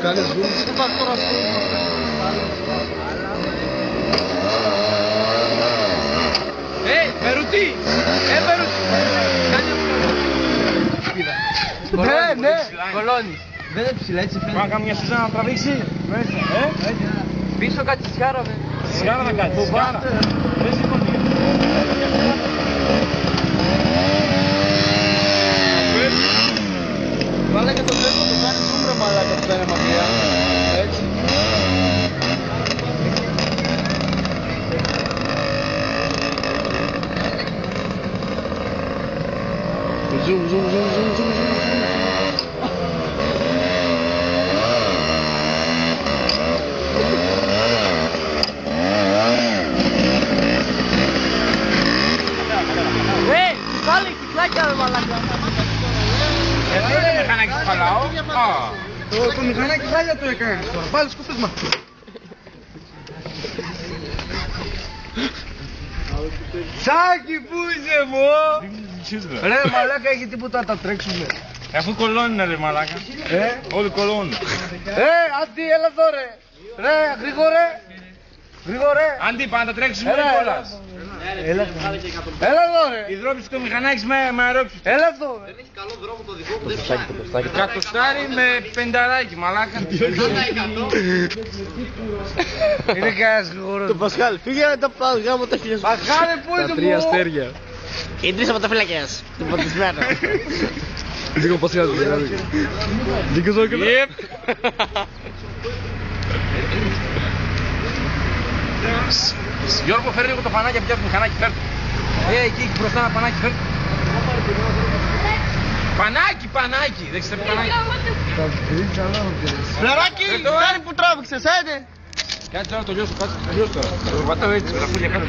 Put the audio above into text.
κάνεις zoom. Δεν πας τώρα αυτό. Περουτή! Περουτή! Κάνει αυτό. Ναι. Κολώνει. Δεν είναι ψηλά, έτσι φαίνεται. Πάμε καμιά σούζα να τραβήξει. Μέσα. Πίσω κάτι σιάρα, δε. Σιγάρα να κάτσει. Σιγάρα. Δεν συμφωνεί. Μαλάκα το τρένο το κάνει σούμπρα μαλάκα που κάνει μακριά. Έτσι. Zoom. Πάλι κυκλάκια ρε μαλάκα. Γιατί δεν μηχανάκι του χαλάω. Το μηχανάκι χάλια το έκανε τώρα. Πάλι σκούπισμα. Σάκη, πού είσαι μου! Ρε μαλάκα, έχει τίποτα να τα τρέξουμε. Αφού κολώνει ρε μαλάκα. Όλοι κολώνουν. Αντί, έλα εδώ ρε. Ρε, γρήγορε. Αντί, πάμε να τα τρέξουμε κιόλας. Έλα εδώ ρε. Υδρόψεις το μηχανάκι με αερόψεις. Έλα εδώ. Κατοστάρι με πενταράκι μαλάκα. Είναι κανένας γρήγορος. Το Πασχάλ, φύγε να τα πάω γάμω τα χιλιάς. Πασχάλε, πού είσαι μου! αστέρια. Οι τρεις από τα φυλακές. Του ποτισμένου. Δίκο Πασχάλ. Δίκο Ζόκελα. Γιώργο, φέρει λίγο το φανάκι από το μηχανάκι, φέρ' το. Εκεί μπροστά ένα φανάκι, φέρ' το. Πανάκι, δεν ξέρετε πανάκι. Φλεράκι, κάνει που τράβηξες, άντε. Κάτσε τώρα το λιώσω, κάτσε το λιώσω τώρα. Το πατάω έτσι με τα πουλια κάτω.